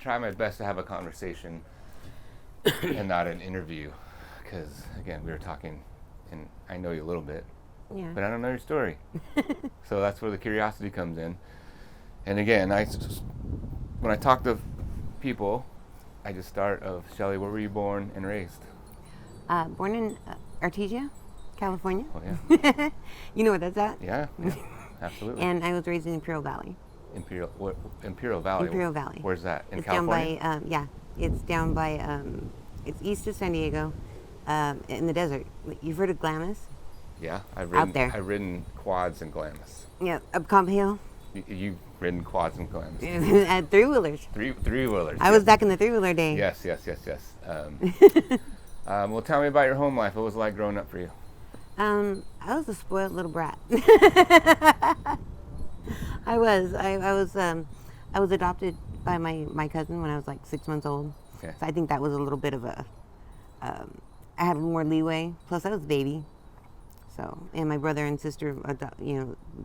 try my best to have a conversation and not an interview, because again, we were talking, and I know you a little bit, Yeah. but I don't know your story. So that's where the curiosity comes in. And again, when I talk to people, I just start of, Shelly, where were you born and raised? Born in Artesia, California. Oh yeah. You know where that's at? Yeah, absolutely. And I was raised in Imperial Valley. Imperial Valley. Imperial Valley. Where's that? In It's California? down by, it's down by, it's east of San Diego, in the desert. You've heard of Glamis? Yeah, I've ridden quads in Glamis. Yeah, up Comp Hill. You've ridden quads in Glamis. At three-wheelers. Three-wheelers. I was back in the three-wheeler day. Yes. Well, tell me about your home life. What was it like growing up for you? I was a spoiled little brat. I was adopted by my cousin when I was like 6 months old. Okay. So I think that was a little bit of I had more leeway. Plus I was a baby. So, and my brother and sister,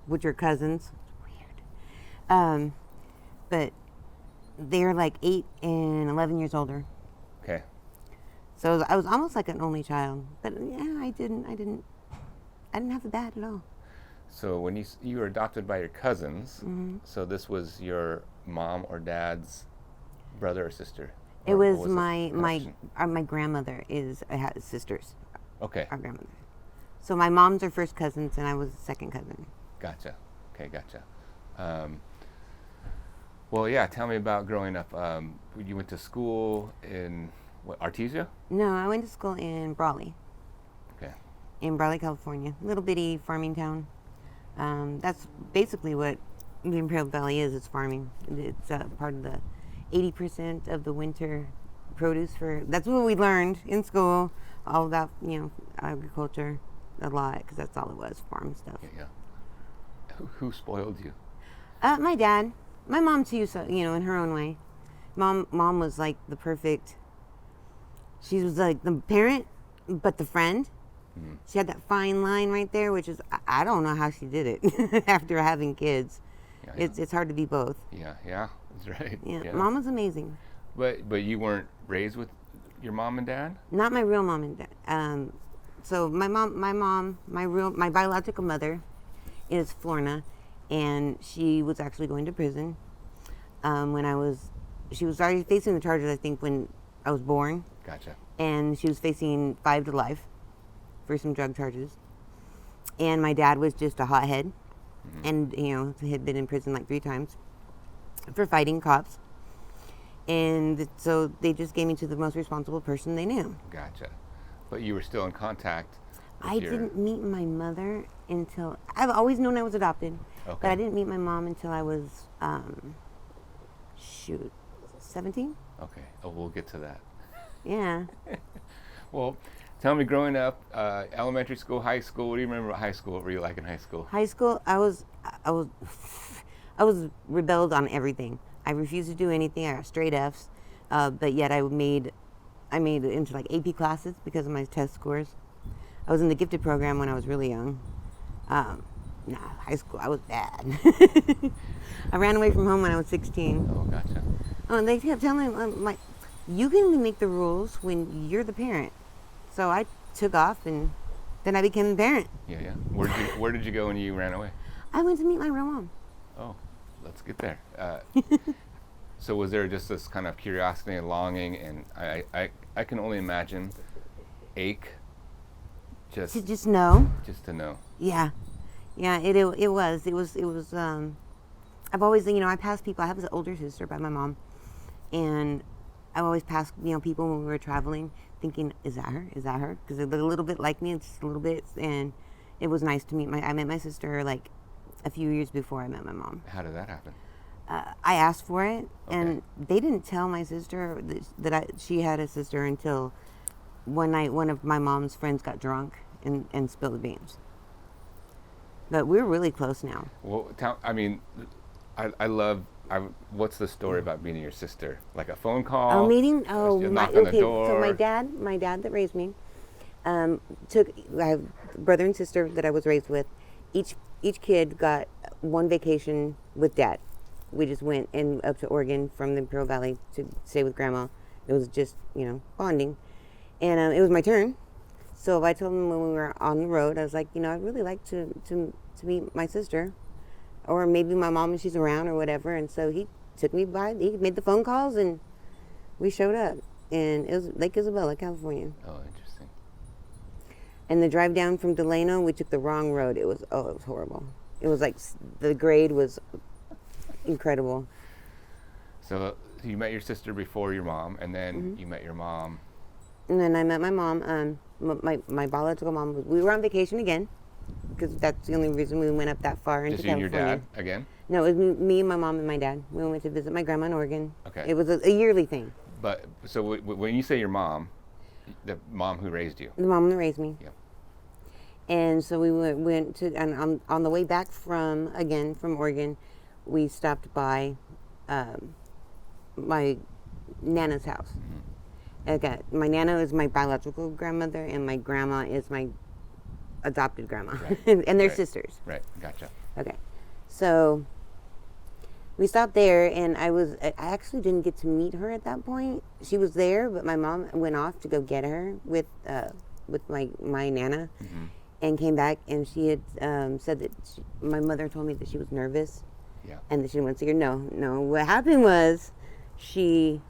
which are cousins. Weird. But they're like 8 and 11 years older. Okay. So I was almost like an only child. But yeah, I didn't have it bad at all. So when you were adopted by your cousins, Mm-hmm. so this was your mom or dad's brother or sister? It Or was what the connection? my grandmother has sisters. Okay. Our grandmother. So my mom's her first cousins, and I was the second cousin. Gotcha. Okay, gotcha. Well, yeah, tell me about growing up. You went to school in, what, Artesia? No, I went to school in Brawley. Okay. In Brawley, California. Little bitty farming town. That's basically what the Imperial Valley is. It's farming. It's part of the 80% of the winter produce that's what we learned in school. All about, agriculture a lot, because that's all it was, farm stuff. Yeah. Who spoiled you? My dad. My mom too, so, in her own way. Mom was like the perfect, she was like the parent, but the friend. Mm-hmm. She had that fine line right there, which is, I don't know how she did it after having kids. Yeah. It's hard to be both. Yeah, that's right. Yeah, Mom was amazing. But you weren't raised with your mom and dad? Not my real mom and dad. So my biological mother is Florna, and she was actually going to prison she was already facing the charges, I think, when I was born. Gotcha. And she was facing 5 to life for some drug charges. And my dad was just a hothead, mm-hmm. and, had been in prison like 3 times for fighting cops. And so they just gave me to the most responsible person they knew. Gotcha. But you were still in contact with I didn't meet my mother until, I've always known I was adopted, okay. But I didn't meet my mom until I was, 17? Okay. Oh, we'll get to that. Yeah. Well, tell me, growing up, elementary school, high school, what do you remember about high school? What were you like in high school? High school, I was rebelled on everything. I refused to do anything. I got straight Fs, but yet I made it into like AP classes because of my test scores. I was in the gifted program when I was really young. High school, I was bad. I ran away from home when I was 16. Oh, gotcha. Oh, and they kept telling me, you can make the rules when you're the parent. So I took off, and then I became the parent. Yeah. Where did you go when you ran away? I went to meet my real mom. Oh, let's get there. So was there just this kind of curiosity and longing, and I can only imagine ache, just to know. Just to know. Yeah, it was. I've always, I passed people. I have an older sister by my mom, and I've always passed, people when we were traveling, thinking, is that her? Is that her? Because they look a little bit like me, just a little bit, and it was nice to meet I met my sister like a few years before I met my mom. How did that happen? I asked for it, okay. And they didn't tell my sister that she had a sister until one night one of my mom's friends got drunk and spilled the beans. But we're really close now. Well, I love. What's the story about meeting your sister? Like a phone call? Meeting? On the door? So my dad that raised me, I have a brother and sister that I was raised with. Each kid got one vacation with dad. we just went and up to Oregon from the Imperial Valley to stay with Grandma. It was just, bonding. And it was my turn. So I told him when we were on the road, I was like, I'd really like to meet my sister, or maybe my mom if she's around or whatever. And so he took me by, he made the phone calls, and we showed up. And it was Lake Isabella, California. Oh, interesting. And the drive down from Delano, we took the wrong road. It was horrible. It was like the grade was incredible. So you met your sister before your mom, and then you met your mom. And then I met my mom. My biological mom. We were on vacation again, because that's the only reason we went up that far into Just you and California. your dad again? No, it was me, my mom, and my dad. We went to visit my grandma in Oregon. Okay. It was a yearly thing. But so when you say your mom, the mom who raised you. The mom that raised me. Yep. And so we went to, and on the way back from Oregon, we stopped by my Nana's house. Okay, my Nana is my biological grandmother, and my grandma is my adopted grandma. Right. And they're Right. sisters. Right, gotcha. Okay, so we stopped there, and I actually didn't get to meet her at that point. She was there, but my mom went off to go get her with my Nana, and came back, and she had said that my mother told me that she was nervous. Yeah. And that she didn't want to see her. No. What happened was, she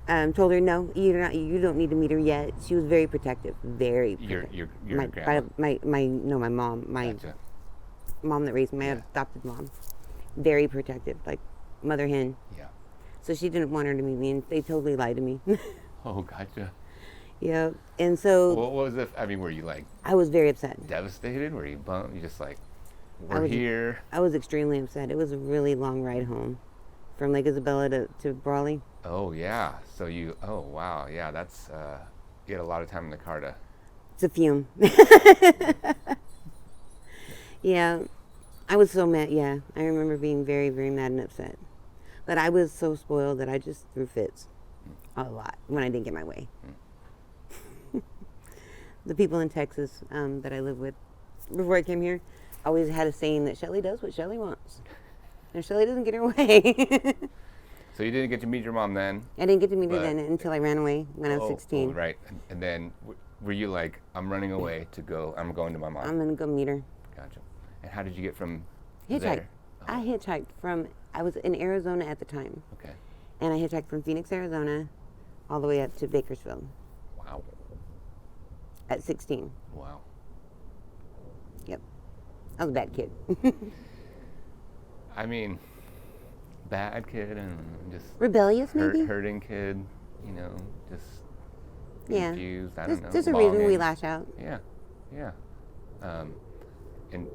told her, no, you don't need to meet her yet. She was very protective, very protective. Your my grandma? my mom, my Gotcha. mom that raised me, my adopted mom, very protective, like mother hen. Yeah. So she didn't want her to meet me, and they totally lied to me. Oh, gotcha. Yeah, and so What was it? I mean, were you like I was very upset. devastated? Were you bummed? You just like, I we're was- here. I was extremely upset. It was a really long ride home, from Lake Isabella to Brawley. Oh yeah. So oh wow, yeah. That's you had a lot of time in the car to. It's a fume. Yeah, I was so mad. Yeah, I remember being very, very mad and upset. But I was so spoiled that I just threw fits a lot when I didn't get my way. The people in Texas that I lived with before I came here always had a saying that Shelly does what Shelly wants. And Shelly doesn't get her way. So you didn't get to meet your mom then? I didn't get to meet her But- then until I ran away when I was 16. Oh, right. And then were you like, I'm running away to go, I'm going to my mom? I'm going to go meet her. Gotcha. And how did you get from Hitchhike. there? I hitchhiked I was in Arizona at the time. Okay. And I hitchhiked from Phoenix, Arizona, all the way up to Bakersfield Wow. at 16. Wow. Yep. I was a bad kid. I mean, bad kid and just Rebellious, maybe? hurting kid, just Yeah. confused. I There's, don't know. there's a reason we longing. lash out. Yeah. Yeah. And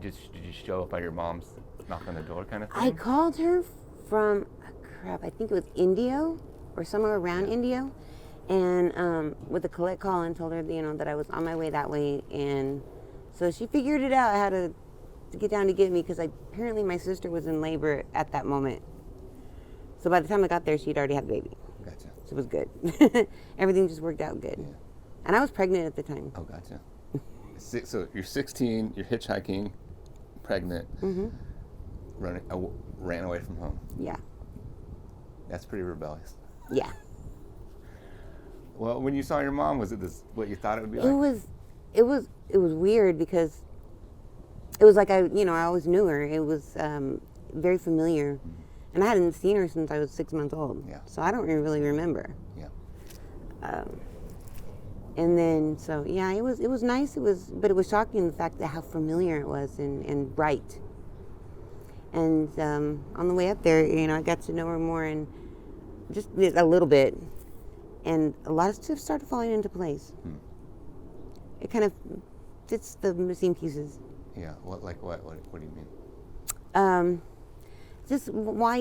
did you show up at your mom's knock on the door kind of thing? I called her from, I think it was Indio or somewhere around Indio, and with a collect call, and told her, that I was on my way that way, and so she figured it out how to get down to get me, because apparently my sister was in labor at that moment. So by the time I got there, she'd already had the baby. Gotcha. So it was good. Everything just worked out good. Yeah. And I was pregnant at the time. Oh, gotcha. So you're 16, you're hitchhiking, pregnant, ran away from home. Yeah. That's pretty rebellious. Yeah. Well, when you saw your mom, was it what you thought it would be like? It was weird, because it was like I always knew her. It was very familiar, and I hadn't seen her since I was 6 months old. Yeah. So I don't really remember. Yeah. And then it was nice. But it was shocking, the fact that how familiar it was and bright. And on the way up there, I got to know her more, and just a little bit, and a lot of stuff started falling into place. It kind of fits the missing pieces. Yeah. What do you mean? Just why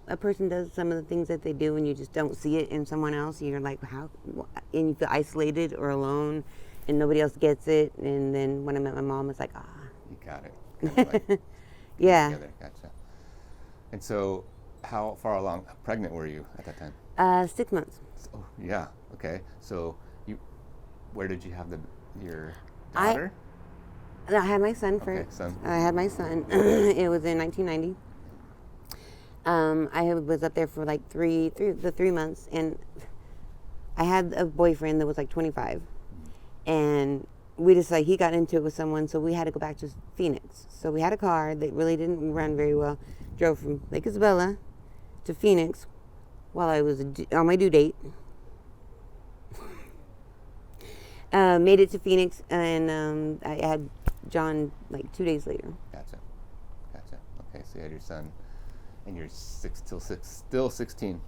a person does some of the things that they do, and you just don't see it in someone else. You're like, how? And you feel isolated or alone, and nobody else gets it. And then when I met my mom, it's like, You got it. Kind of like yeah. together. Gotcha. And so, how far along pregnant were you at that time? 6 months. Oh, yeah. Okay. So where did you have your daughter? I had my son first. Okay, son. I had my son. It was in 1990. was up there for like three 3 months, and I had a boyfriend that was like 25, and we just he got into it with someone, so we had to go back to Phoenix. So we had a car that really didn't run very well. Drove from Lake Isabella to Phoenix while I was on my due date. Made it to Phoenix, and I had John like 2 days later. Gotcha. Okay, so you had your son, and you're still 16.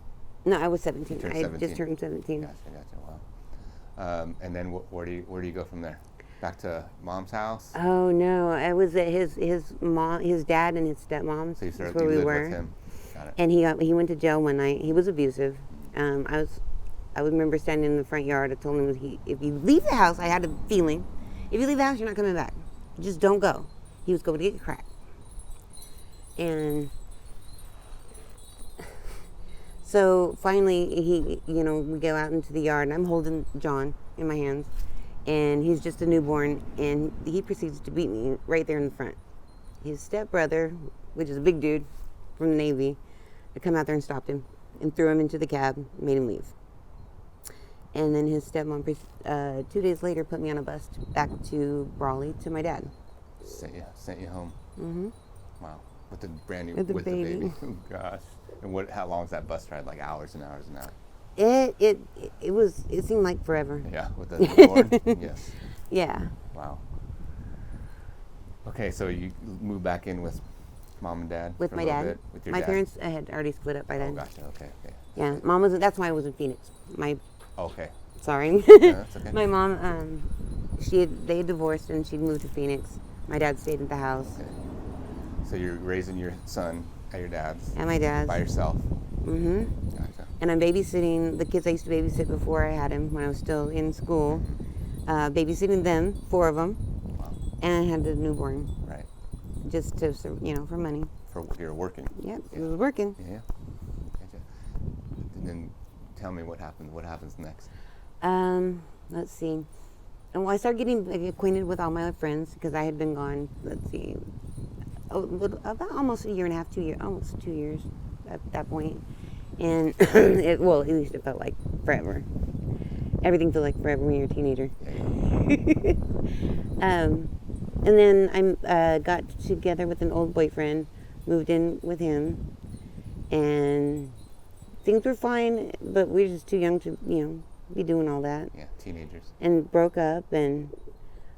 No, I was 17. I 17. just turned 17. Gotcha. Wow. And then where do you go from there? Back to mom's house? Oh no, I was at his mom, his dad, and his stepmom. So you That's where we lived were. with him. Got it. And he went to jail one night. He was abusive. I remember standing in the front yard. I told him, if you leave the house, I had a feeling, if you leave the house, you're not coming back. Just don't go. He was going to get crack. And so finally, we go out into the yard, and I'm holding John in my hands, and he's just a newborn, and he proceeds to beat me right there in the front. His stepbrother, which is a big dude from the Navy, had come out there and stopped him and threw him into the cab, made him leave. And then his stepmom, 2 days later, put me on a bus back to Brawley to my dad. Sent you home. Mm-hmm. Wow. With the brand new With the the baby. baby. Oh, gosh. And how long was that bus ride? Like hours and hours and hours. It seemed like forever. Yeah, with the newborn. Yes. Yeah. Wow. Okay, so you moved back in with mom and dad. With for a my little dad. bit, with your My dad. parents had already split up by then. Oh, gotcha. Okay. Yeah, mom wasn't. That's why I was in Phoenix. Okay. Sorry. Yeah, that's okay. My mom, they had divorced, and she'd moved to Phoenix. My dad stayed at the house. Okay. So you're raising your son at your dad's. At my dad's. By yourself. Mm-hmm. Gotcha. And I'm babysitting the kids I used to babysit before I had him when I was still in school. Babysitting them, 4 of them. Wow. And I had the newborn. Right. Just to, for money. You're working. Yep, it was working. Yeah. Gotcha. And then tell me what happened. What happens next? Let's see. Well, I started getting acquainted with all my friends because I had been gone, about almost a year and a half, almost 2 years at that point. And, at least it felt like forever. Everything feels like forever when you're a teenager. And then I got together with an old boyfriend, moved in with him, and things were fine, but we were just too young to, be doing all that. Yeah, teenagers. And broke up, and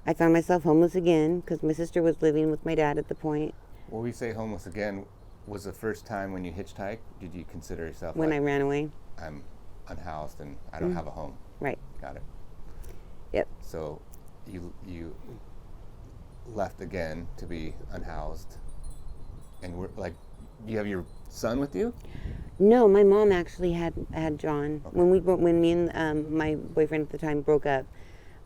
I found myself homeless again because my sister was living with my dad at the point. When we say homeless again, was the first time when you hitchhiked, did you consider yourself When I ran away. I'm unhoused and I don't have a home? Right. Got it. Yep. So you left again to be unhoused, and do you have your son with you? No, my mom actually had John. Okay. When me and my boyfriend at the time broke up,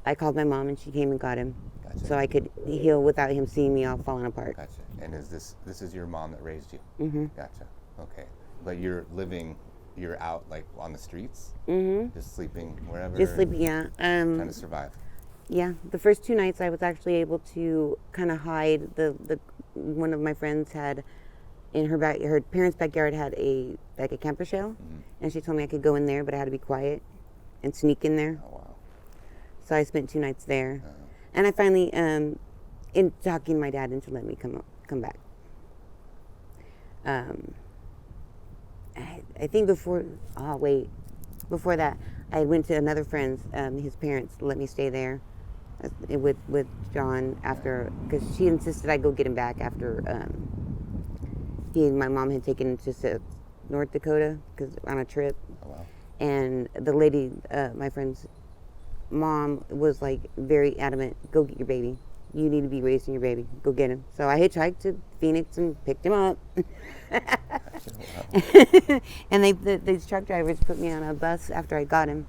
I called my mom and she came and got him. Gotcha. So I could heal without him seeing me all falling apart. Gotcha. And this is your mom that raised you? Mm-hmm. Gotcha. Okay. But you're out like on the streets? Mm-hmm. Just sleeping wherever? Just sleeping, yeah. Trying to survive? Yeah. The first 2 nights I was actually able to kind of hide. One of my friends had, in her parents' backyard had a camper shell, and she told me I could go in there, but I had to be quiet and sneak in there. Oh, wow. So I spent 2 nights there. And I finally, in talking my dad into letting me come back. I think before that, I went to another friend's, his parents let me stay there with John after, because she insisted I go get him back after my mom had taken him to North Dakota on a trip. Oh, wow. And the lady, my friend's mom, was like very adamant, go get your baby. You need to be raising your baby. Go get him. So I hitchhiked to Phoenix and picked him up. And these truck drivers put me on a bus after I got him.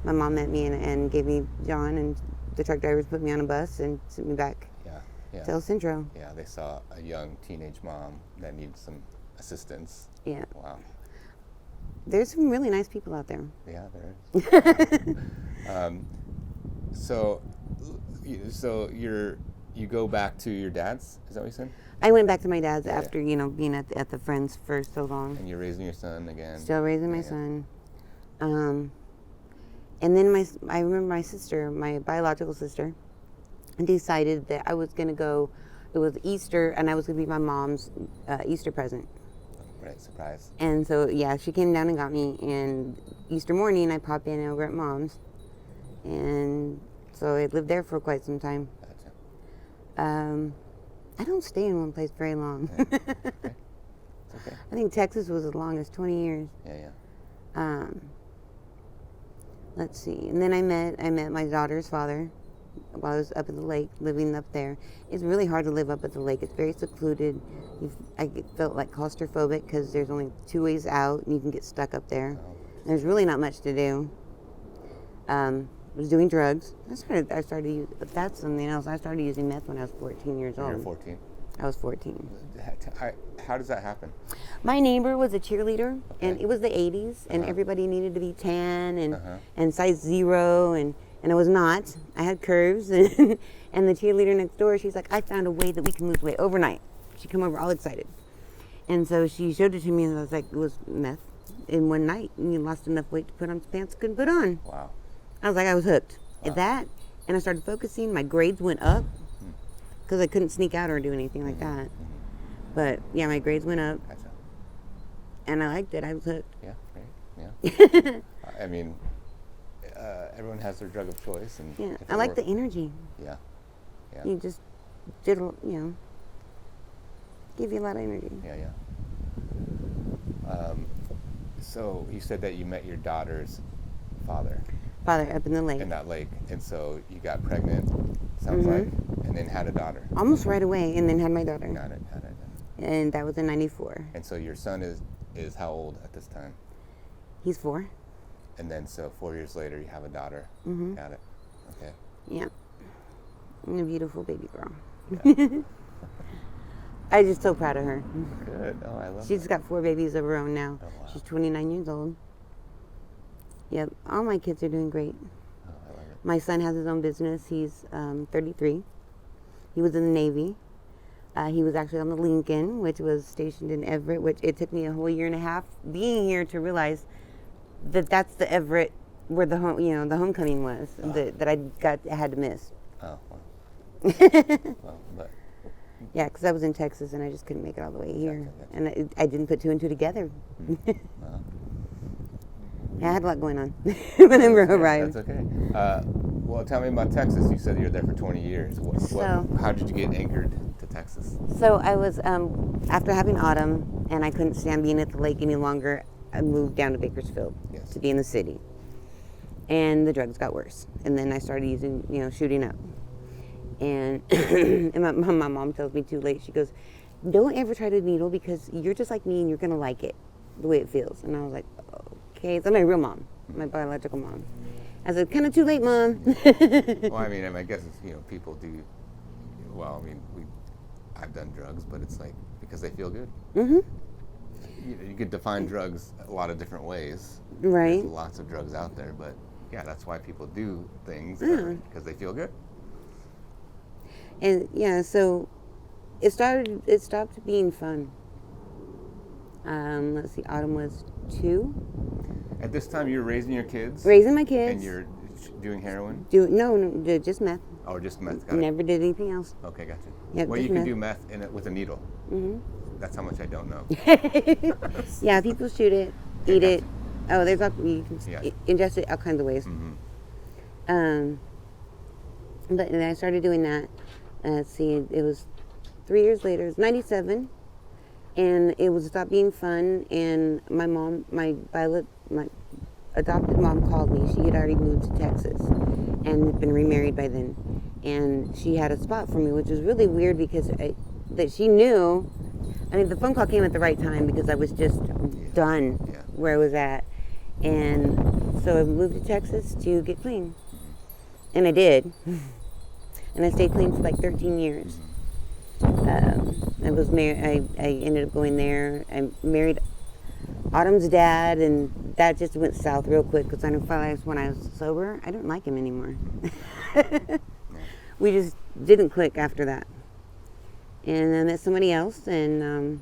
My mom met me and gave me John, and the truck drivers put me on a bus and sent me back to El Centro. Yeah, they saw a young teenage mom that needed some assistance. Yeah. Wow. There's some really nice people out there. Yeah, there is. So you're you go back to your dad's? Is that what you said? I went back to my dad's Yeah, after, being at the Friends for so long. And you're raising your son again. Still raising my son. And then I remember my sister, my biological sister, decided that I was going to go. It was Easter, and I was going to be my mom's Easter present. Right, surprise. And so, yeah, she came down and got me. And Easter morning, I popped in over at mom's. And so I lived there for quite some time. Gotcha. I don't stay in one place very long. Yeah. Okay. It's okay. I think Texas was as long as 20 years. Yeah. Let's see. And then I met my daughter's father while I was up at the lake, living up there. It's really hard to live up at the lake. It's very secluded. I felt like claustrophobic because there's only 2 ways out, and you can get stuck up there. Oh. There's really not much to do. I was doing drugs. I started that's something else. I started using meth when I was 14 years old. You were 14. I was 14. How does that happen? My neighbor was a cheerleader, and Okay. it was the 80s, and Uh-huh. everybody needed to be tan and Uh-huh. and size 0, and I was not. I had curves, and the cheerleader next door, she's like, I found a way that we can lose weight overnight. She came over all excited. And so she showed it to me, and I was like, it was meth in one night, and you lost enough weight to put on pants couldn't put on. Wow. I was like, I was hooked Wow. at that, and I started focusing. My grades went up because I couldn't sneak out or do anything like that. But yeah, my grades went up, Gotcha. and I liked it. I was hooked. Yeah. Right. Yeah. I mean, everyone has their drug of choice, and Yeah, if I it like work- the energy. Yeah. Yeah. You just did, give you a lot of energy. Yeah. So you said that you met your daughter's father Father up in the lake. in that lake, and so you got pregnant, sounds Mm-hmm. like, and then had a daughter. Almost right away, and then had my daughter. Got it. And that was in 94. And so your son is how old at this time? He's 4. And then so 4 years later you have a daughter. Mm-hmm. Got it. Okay. Yeah. And a beautiful baby girl. Yeah. I'm just so proud of her. Good. Oh, I love She's that. got 4 babies of her own now. Oh, wow. She's 29 years old. Yep. All my kids are doing great. Oh, I love it. My son has his own business. He's 33. He was in the Navy. He was actually on the Lincoln, which was stationed in Everett, which it took me a whole year and a half being here to realize that that's the Everett where the homecoming was, that I had to miss. Oh, wow. Well, but Yeah, because I was in Texas and I just couldn't make it all the way here. Gotcha. And I didn't put 2 and 2 together. well, I had a lot going on when I arrived. that's okay. Well, tell me about Texas. You said you were there for 20 years. How did you get anchored to Texas? So I was, after having Autumn, and I couldn't stand being at the lake any longer, I moved down to Bakersfield Yes. to be in the city. And the drugs got worse. And then I started using, shooting up. And, and my mom tells me too late, she goes, don't ever try to needle because you're just like me and you're going to like it, the way it feels. And I was like, okay. It's my real mom, my biological mom. I said, kind of too late, Mom. Well, I mean, I guess it's, people do. Well, I mean, I've done drugs, but it's like because they feel good. Mm-hmm. You could define drugs a lot of different ways. Right. There's lots of drugs out there, but yeah, that's why people do things because they feel good. And yeah, so it stopped being fun. Let's see, Autumn was 2. At this time, you're raising your kids. Raising my kids. And you're doing heroin. No, just meth. Or just meth. Got it. Never did anything else. Okay, gotcha. Yep, Well, just you can meth. do meth with a needle. Mm-hmm. That's how much I don't know. Yeah, people shoot it, Okay, eat it. gotcha. Oh, there's you can Yeah. ingest it all kinds of ways. Mm-hmm. But then I started doing that. Let's see, it was 3 years later. It was 97, and it was stopped being fun. And my mom, my adopted mom, called me. She had already moved to Texas and had been remarried by then, and she had a spot for me, which was really weird because that she knew. I mean, the phone call came at the right time because I was just done where I was at. And so I moved to Texas to get clean. And I did. And I stayed clean for like 13 years. I was married. I ended up going there. I married Autumn's dad, and that just went south real quick because I realized when I was sober, I didn't like him anymore. We just didn't click after that. And I met somebody else, and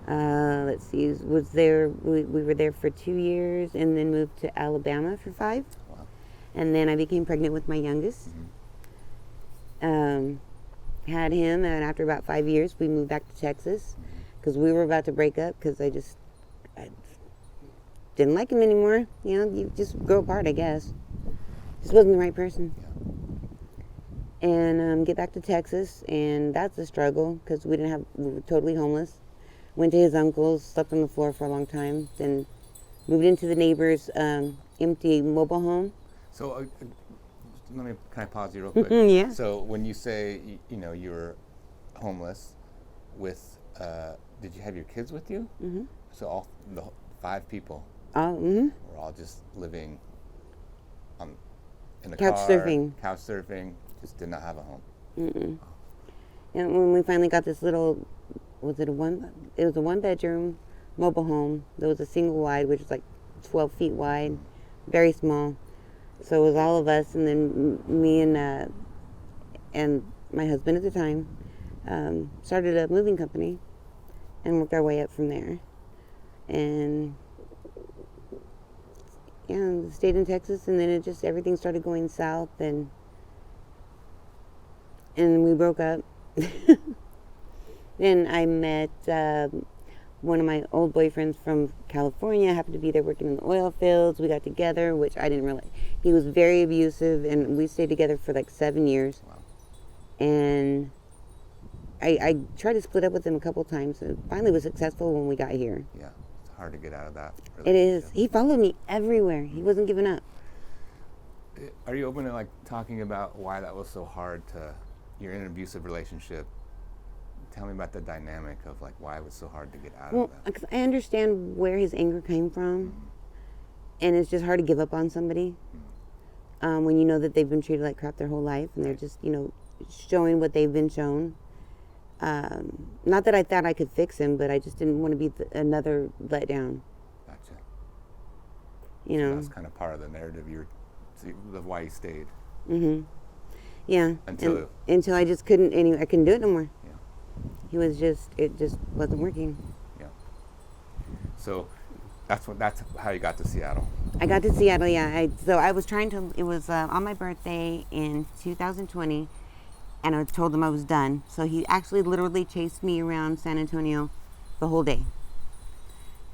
let's see, was there. We were there for 2 years, and then moved to Alabama for 5. Wow. And then I became pregnant with my youngest. Had him, and after about 5 years, we moved back to Texas because we were about to break up because I didn't like him anymore. You know, you just grow apart, I guess. Just wasn't the right person. And get back to Texas, and that's a struggle because we were totally homeless. Went to his uncle's, slept on the floor for a long time, then moved into the neighbor's empty mobile home. So can I pause you real quick? Yeah. So when you say, you were homeless with, did you have your kids with you? Mm-hmm. So all the 5 people were all just living in a couch car, surfing, just did not have a home. Mm-mm. And when we finally got this little, it was a 1-bedroom mobile home. There was a single wide, which was like 12 feet wide, very small. So it was all of us, and then me and my husband at the time started a moving company and worked our way up from there. And stayed in Texas, and then everything started going south, and we broke up. Then I met one of my old boyfriends from California. I happened to be there working in the oil fields. We got together, which I didn't realize. He was very abusive, and we stayed together for like 7 years. Wow. And I tried to split up with him a couple times, and finally was successful when we got here. Yeah, it's hard to get out of that. It is. He followed me everywhere. He wasn't giving up. Are you open to talking about why that was so hard you're in an abusive relationship? Tell me about the dynamic of why it was so hard to get out of that. Because I understand where his anger came from, and it's just hard to give up on somebody when you know that they've been treated like crap their whole life, and they're just showing what they've been shown. Not that I thought I could fix him, but I just didn't want to be another letdown. Gotcha. So that's kind of part of the narrative of why you stayed. Mm-hmm. Yeah. Until I just couldn't. Anyway, I couldn't do it no more. Yeah. It just wasn't working. Yeah. So that's how you got to Seattle. I got to Seattle, yeah. So I was trying to. It was on my birthday in 2020, and I told him I was done. So he actually literally chased me around San Antonio the whole day.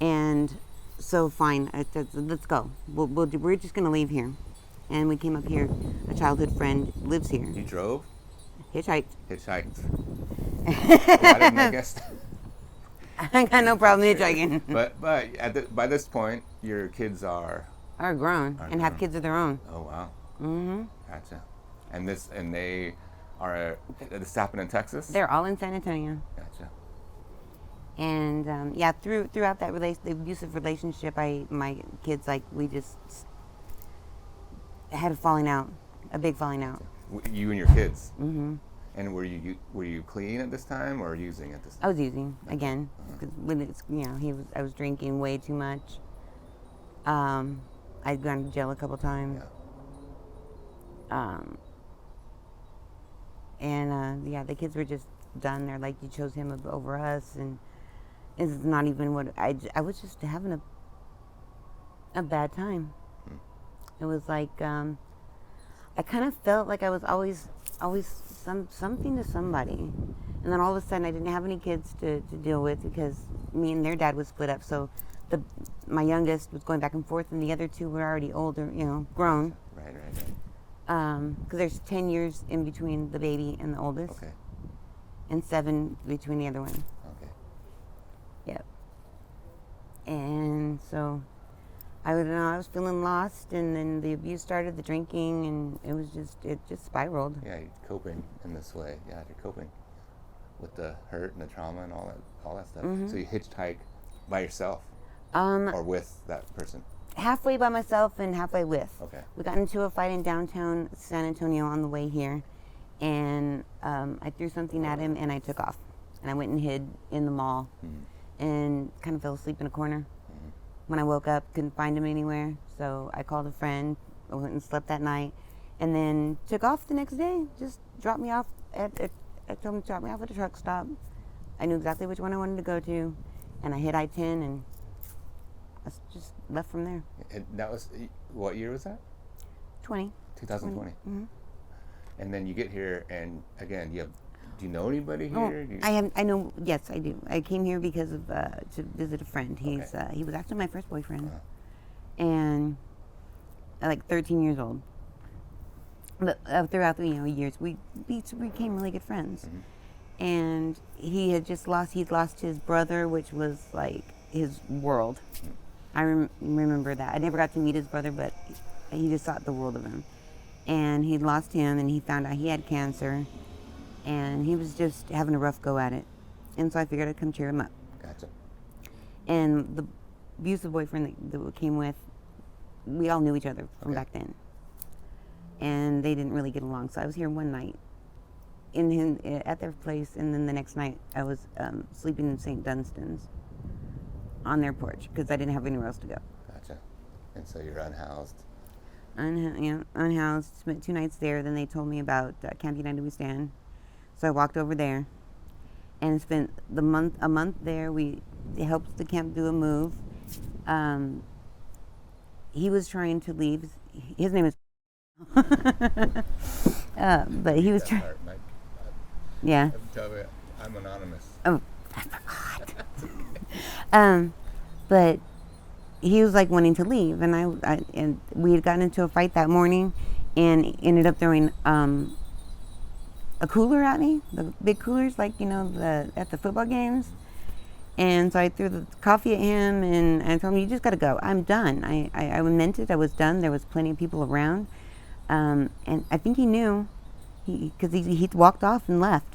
And so fine, let's go. We're just gonna leave here, and we came up here. A childhood friend lives here. You drove? Hitchhiked. I guess. I got no problem hitchhiking. But by this point, your kids are grown and have kids of their own. Oh wow. Mm-hmm. Gotcha. And they are. This happened in Texas. They're all in San Antonio. Gotcha. And throughout that the abusive relationship, my kids we just had a big falling out. You and your kids. Mm-hmm. And were you clean at this time or using at this time? I was using again because I was drinking way too much. I'd gone to jail a couple times. Yeah. The kids were just done. They're like, you chose him over us, and it's not even what I was just having a bad time. It was like I kind of felt like I was always something to somebody, and then all of a sudden I didn't have any kids to deal with because me and their dad was split up. So my youngest was going back and forth, and the other 2 were already older, grown. Right. Because there's 10 years in between the baby and the oldest. Okay. And 7 between the other one. Okay. Yep. And so I was feeling lost, and then the abuse started, the drinking, and it just spiraled. Yeah, you're coping in this way. Yeah, you're coping with the hurt and the trauma and all that stuff. Mm-hmm. So you hitchhike by yourself, or with that person? Halfway by myself and halfway with. Okay. We got into a fight in downtown San Antonio on the way here, and I threw something at him, and I took off, and I went and hid in the mall, and kind of fell asleep in a corner. When I woke up, couldn't find him anywhere, so I called a friend. I went and slept that night, and then took off the next day. Just dropped me off I told him to drop me off at a truck stop. I knew exactly which one I wanted to go to, and I hit I-10 and I just left from there. And that was, what year was that? 2020. Mm-hmm. And then you get here, and again, do you know anybody here? I know. Yes, I do. I came here because of to visit a friend. He was actually my first boyfriend, and like 13 years old. But throughout the years, we became really good friends. Mm-hmm. And he's lost his brother, which was like his world. Mm-hmm. I remember that. I never got to meet his brother, but he just thought the world of him. And he'd lost him, and he found out he had cancer, and he was just having a rough go at it. And so I figured I'd come cheer him up. Gotcha. And the abusive boyfriend that we came with, we all knew each other from back then. And they didn't really get along. So I was here one night at their place, and then the next night I was sleeping in St. Dunstan's on their porch because I didn't have anywhere else to go. Gotcha. And so you're unhoused. Unhoused. Spent 2 nights there. Then they told me about Camp United We Stand. So I walked over there and spent a month there. They helped the camp do a move. He was trying to leave. His name is but he was trying. Yeah. I'm anonymous. Oh, I forgot. But he was like wanting to leave, and and we had gotten into a fight that morning, and ended up throwing a cooler at me, the big coolers, like at the football games. And so I threw the coffee at him, and I told him, "You just got to go. I'm done. I meant it. I was done. There was plenty of people around." And I think he knew, because he walked off and left.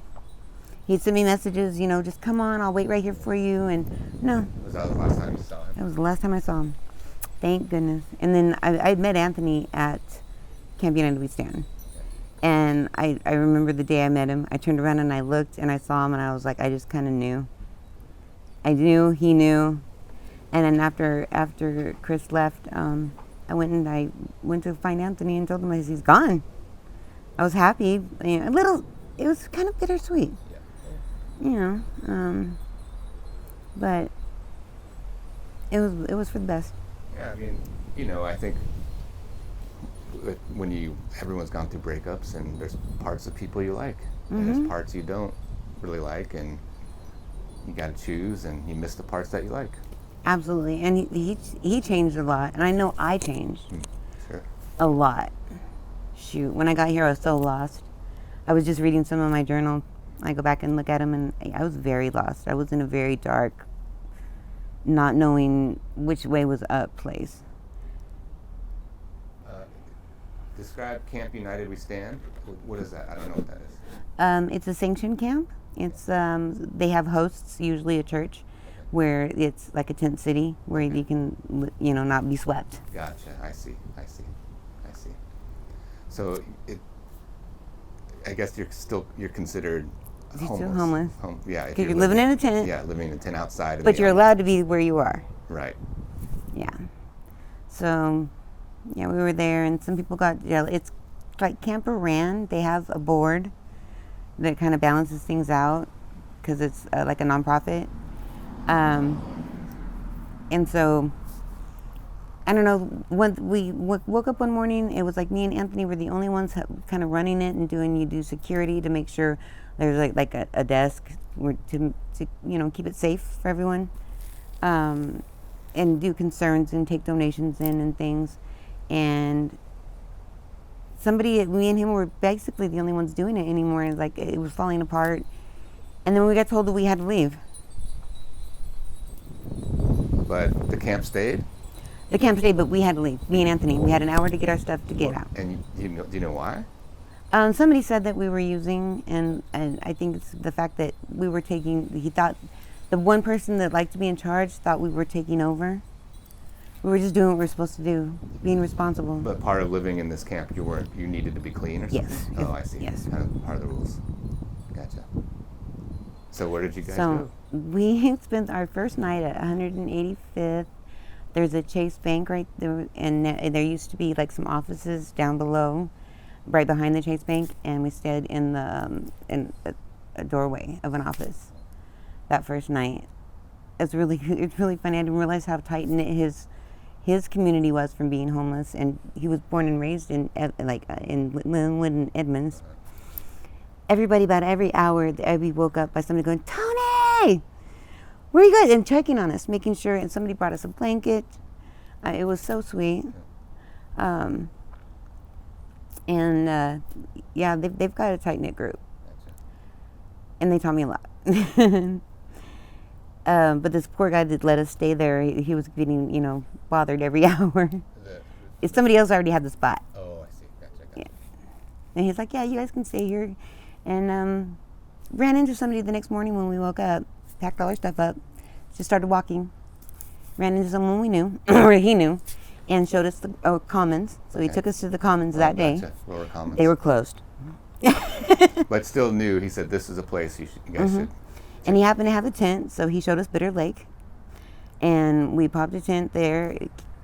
He'd send me messages, just come on, I'll wait right here for you. And no. Was that the last time you saw him? That was the last time I saw him. Thank goodness. And then I met Anthony at Camp United We Stand. And I remember the day I met him, I turned around and I looked and I saw him, and I was like, I just kind of knew. I knew, he knew. And then after Chris left, I went to find Anthony and told him he's gone. I was happy, it was kind of bittersweet, but it was for the best. Yeah, I mean, I think when everyone's gone through breakups, and there's parts of people you like, and there's parts you don't really like, and you got to choose, and you miss the parts that you like. Absolutely, and he changed a lot, and I know I changed a lot. Shoot, when I got here, I was so lost. I was just reading some of my journal. I go back and look at them, and I was very lost. I was in a very dark, not knowing which way was up place. Describe Camp United We Stand. What is that? I don't know what that is. It's a sanctioned camp. It's they have hosts, usually a church, where it's like a tent city where you can, not be swept. Gotcha. I see. So I guess you're considered homeless. You're still homeless. Yeah. Because you're living in a tent. Yeah, living in a tent outside. But you're allowed to be where you are. Right. Yeah. So, we were there, and some people got jealous. It's like Camper Ran. They have a board that kind of balances things out because it's like a nonprofit. And so, I don't know, when we woke up one morning, it was like me and Anthony were the only ones kind of running it and you do security to make sure there's like a desk to keep it safe for everyone, and do concerns and take donations in and things. And me and him were basically the only ones doing it anymore. It's like it was falling apart. And then we got told that we had to leave. But the camp stayed? The camp stayed, but we had to leave. Me and Anthony, we had an hour to get our stuff to get out. And do you know why? Somebody said that we were using, and I think it's the fact that we were he thought, the one person that liked to be in charge thought we were taking over. We were just doing what we were supposed to do, being responsible. But part of living in this camp, you needed to be clean or something? Yes. Oh, I see. Yes. Kind of part of the rules. Gotcha. So where did you guys go? We spent our first night at 185th. There's a Chase Bank right there, and there used to be like some offices down below. right behind the Chase Bank, and we stayed in a doorway of an office that first night. It's really funny. I didn't realize how tight knit his community was from being homeless, and he was born and raised in Linwood and Edmonds. Everybody, about every hour, we woke up by somebody going, "Tony, where are you guys?" and checking on us, making sure. And somebody brought us a blanket. It was so sweet. They've got a tight knit group, and they taught me a lot. But this poor guy that let us stay there, he was getting, bothered every hour. If somebody else already had the spot. Oh, I see. Gotcha. Yeah. And he's like, "Yeah, you guys can stay here." And ran into somebody the next morning when we woke up, packed all our stuff up, just started walking. Ran into someone we knew, or he knew, and showed us the commons. So he took us to the commons that day. Lower Commons. They were closed. But still knew. He said, "This is a place you guys should." And he happened to have a tent, so he showed us Bitter Lake. And we popped a tent there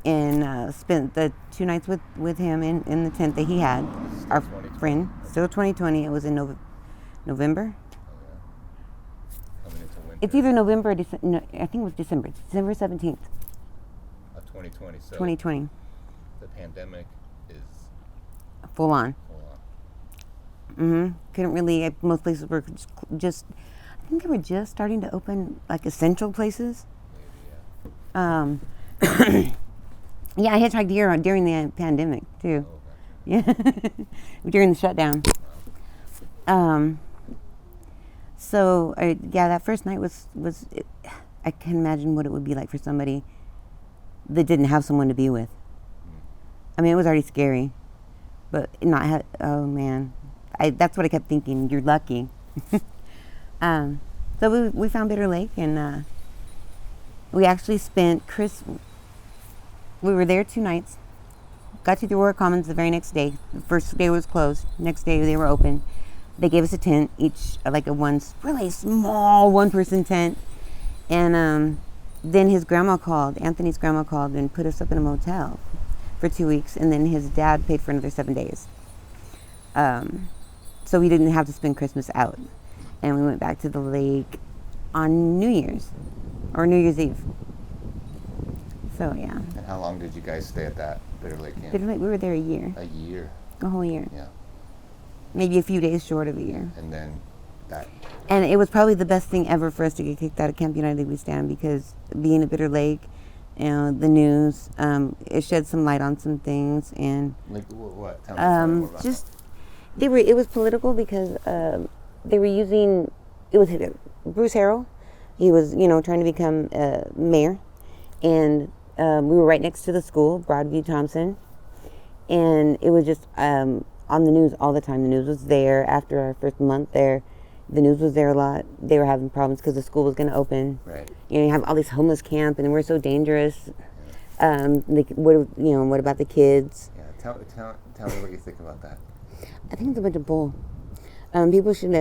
and spent the 2 nights with him in the tent that he had. Our friend. Still 2020. It was in November. Coming into winter. It's either November or December. No, I think it was December. December 17th. 2020. So 2020. the pandemic is Full on. full on. Couldn't really. Most places were just. I think they were just starting to open like essential places. Maybe, Yeah, I hitchhiked here during the pandemic too. Oh, Yeah, during the shutdown. That first night was I can imagine what it would be like for somebody that didn't have someone to be with. I mean, it was already scary, but oh man, that's what I kept thinking. You're lucky. So we found Bitter Lake, and we actually spent we were there 2 nights. Got to the Aurora Commons the very next day. The first day was closed. Next day they were open. They gave us a tent each, like a really small 1-person tent. And then his grandma called, Anthony's grandma called and put us up in a motel for 2 weeks. And then his dad paid for another 7 days. So we didn't have to spend Christmas out. And we went back to the lake on New Year's Eve. So yeah. And how long did you guys stay at that Bitter Lake camp? Bitter Lake, we were there a year. A year. A whole year. Yeah. Maybe a few days short of a year. And then that. And it was probably the best thing ever for us to get kicked out of Camp United We Stand, because being at Bitter Lake, the news, it shed some light on some things. And Like what? Tell me more about it was political because they were using, it was Bruce Harrell. He was, trying to become mayor. And we were right next to the school, Broadview Thompson. And it was just on the news all the time. The news was there after our first month there. The news was there a lot. They were having problems because the school was going to open. Right. You have all these homeless camp, and we're so dangerous. What about the kids? Yeah. Tell me what you think about that. I think it's a bunch of bull. People should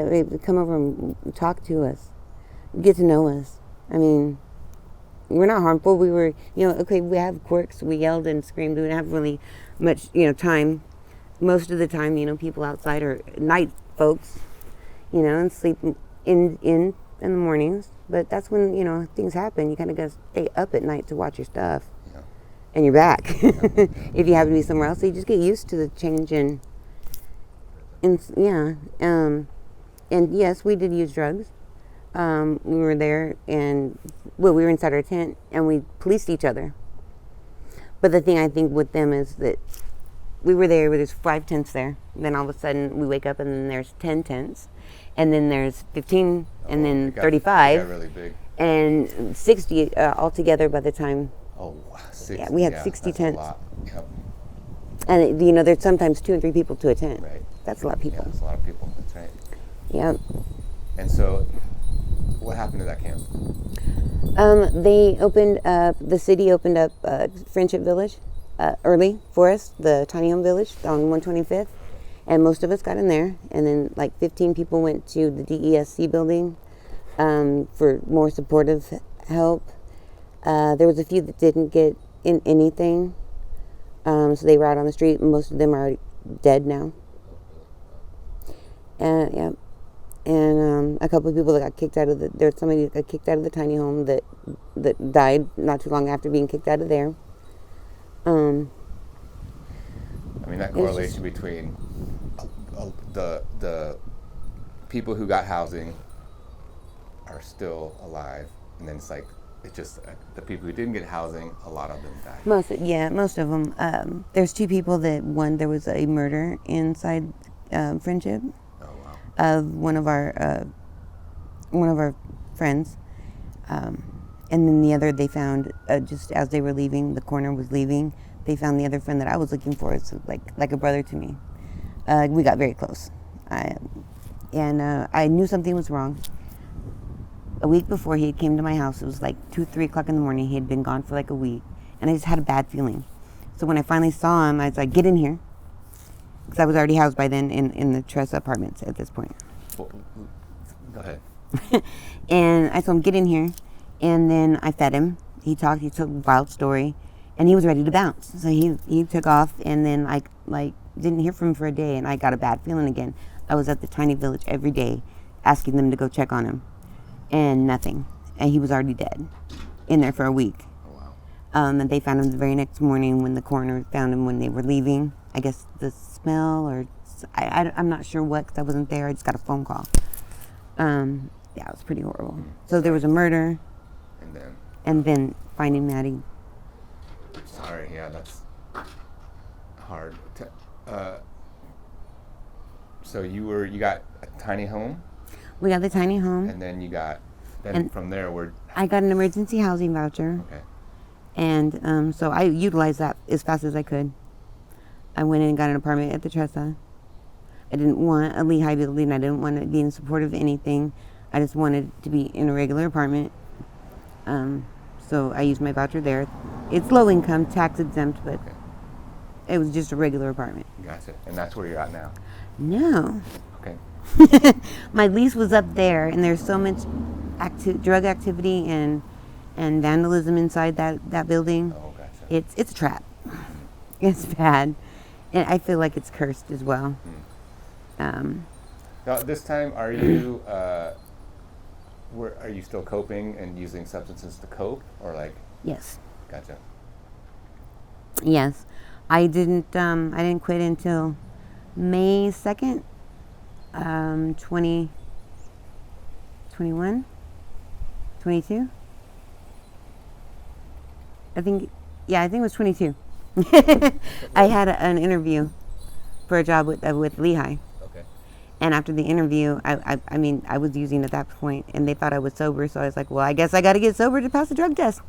come over and talk to us, get to know us. I mean, we're not harmful. We were, we have quirks. We yelled and screamed. We didn't have really much, time. Most of the time, people outside are night folks, and sleep in the mornings. But that's when, things happen. You kind of got to stay up at night to watch your stuff. Yeah. And you're back. If you happen to be somewhere else, so you just get used to the change and yes, we did use drugs. We were there and, we were inside our tent and we policed each other. But the thing I think with them is that we were there, there's 5 tents there. Then all of a sudden we wake up and then there's 10 tents. And then there's 15 and then 35. It got really big. And 60 altogether by the time. Oh, 60. Yeah, we had 60 tents. A lot. Yep. And, there's sometimes 2 and 3 people to a tent. Right. That's a lot of people. Yeah, that's a lot of people. That's right. Yeah. And so, what happened to that camp? They opened up, the city opened up Friendship Village early for us, the tiny home village on 125th. And most of us got in there. And then like 15 people went to the DESC building for more supportive help. There was a few that didn't get in anything. So they were out on the street. Most of them are dead now. And yeah, and a couple of people that got kicked out of there's somebody that got kicked out of the tiny home that died not too long after being kicked out of there. I mean, that correlation between the people who got housing are still alive, and then it's just the people who didn't get housing, a lot of them died. Most of them. There's two people that there was a murder inside Friendship. Oh wow. Of one of our friends, and then the other they found just as they were leaving. The coroner was leaving. They found the other friend that I was looking for. It's like a brother to me. We got very close, I knew something was wrong. A week before he came to my house, it was like 2-3 o'clock in the morning. He had been gone for like a week, and I just had a bad feeling. So when I finally saw him, I was like, "Get in here," because I was already housed by then in the Tressa apartments at this point. Well, go ahead. And I told him, "Get in here," and then I fed him. He talked. He told a wild story, and he was ready to bounce. So he took off, and then I didn't hear from him for a day, and I got a bad feeling again. I was at the tiny village every day, asking them to go check on him, and nothing. And he was already dead, in there for a week. Oh, wow. And they found him the very next morning when the coroner found him when they were leaving. I guess the smell, or I'm not sure what, because I wasn't there. I just got a phone call. Yeah, it was pretty horrible. So there was a murder, and then finding Maddie. Sorry, yeah, that's hard. So you got a tiny home, We got the tiny home. and then from there we're I got an emergency housing voucher. okay. And so I utilized that as fast as I could. I went in and got an apartment at the Tressa. I didn't want a Lehigh building. I didn't want to be in support of anything. I just wanted to be in a regular apartment. So I used my voucher there. It's low income, tax exempt, but Okay. it was just a regular apartment. Gotcha. And that's where you're at now. No. Okay. My lease was up there, and there's so much drug activity and vandalism inside that building. Oh, gotcha. It's a trap. It's bad, and I feel like it's cursed as well. Now, this time, are you are you still coping and using substances to cope, or Yes. Gotcha. Yes, I didn't quit until May 2nd, 2021, 22. I think it was 22. I had an interview for a job with Lehigh. Okay. And after the interview, I mean, I was using at that point, and they thought I was sober, so I was like, well, I guess I got to get sober to pass the drug test.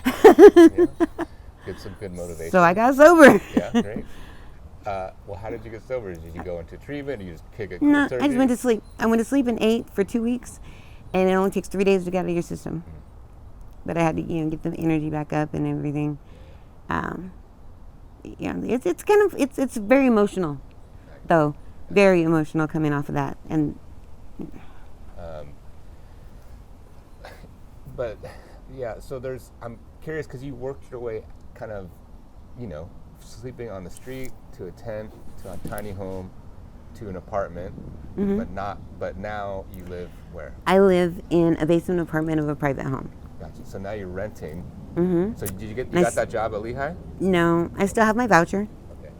Yeah. Get some good motivation. So I got sober. Yeah, great. Well, how did you get sober? Did you go into treatment? Did you just kick a No, surgery? I just went to sleep. I went to sleep and ate for 2 weeks, and it only takes 3 days to get out of your system. But I had to, get the energy back up and everything. It's kind of it's very emotional, though. Very emotional coming off of that, and But yeah, so I'm curious because you worked your way kind of, sleeping on the street to a tent to a tiny home to an apartment, but now you live where? I live in a basement apartment of a private home. Gotcha. So now you're renting. Mm-hmm. So did you got that job at Lehigh? No, I still have my voucher. Okay.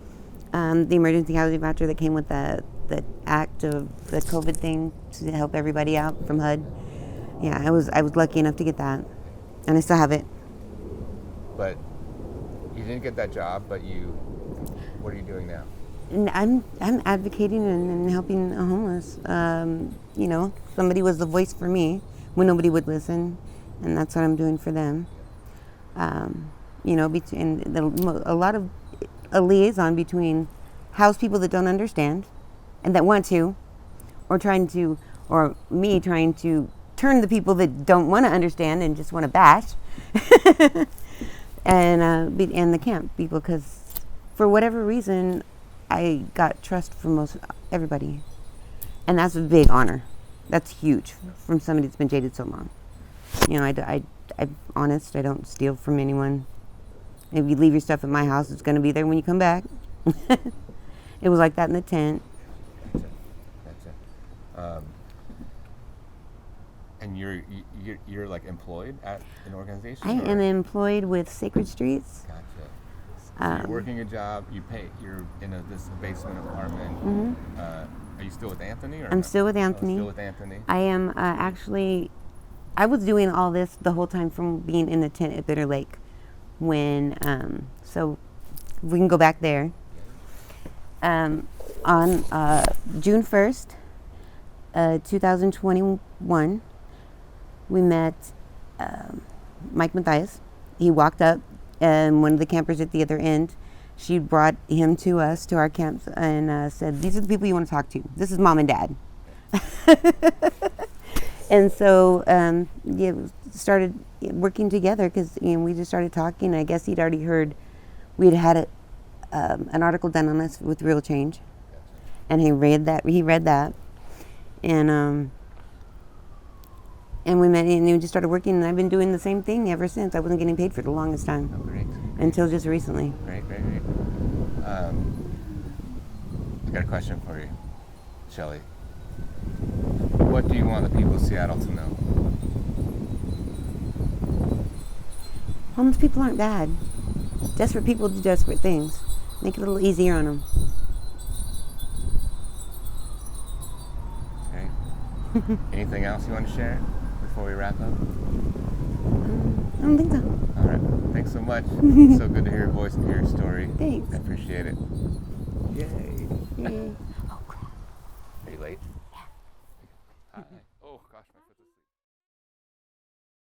The emergency housing voucher that came with the act of the COVID thing to help everybody out from HUD. Yeah, I was lucky enough to get that, and I still have it. But you didn't get that job, but what are you doing now? And I'm advocating and helping the homeless. Somebody was the voice for me when nobody would listen, and that's what I'm doing for them. A liaison between house people that don't understand and that want to, or me trying to turn the people that don't want to understand and just want to bash, and the camp people, because for whatever reason I got trust from most everybody, and that's a big honor. That's huge from somebody that's been jaded so long. I'm honest. I don't steal from anyone. If you leave your stuff at my house, it's going to be there when you come back. It was like that in the tent. Gotcha. And you're like employed at an organization? I am employed with Sacred Streets. Gotcha. So you're working a job. You're in this basement apartment. Are you still with Anthony? Or I'm still with Anthony. Still with Anthony. I am actually. I was doing all this the whole time from being in the tent at Bitter Lake. When so we can go back there. On June 1st, 2021, we met Mike Mathias. He walked up, and one of the campers at the other end, she brought him to us, to our camps, and said, "These are the people you want to talk to. This is Mom and Dad." And so started working together because we just started talking. I guess he'd already heard we'd had an article done on us with Real Change, and he read that, and we met, and we just started working. And I've been doing the same thing ever since. I wasn't getting paid for the longest time. Oh, great. Until just recently. Great. I got a question for you, Shelly. What do you want the people of Seattle to know? Homeless people aren't bad. Desperate people do desperate things. Make it a little easier on them. Okay. Anything else you want to share before we wrap up? I don't think so. All right. Thanks so much. So good to hear your voice and hear your story. Thanks. I appreciate it. Yay. Yay. Oh, crap. Are you late?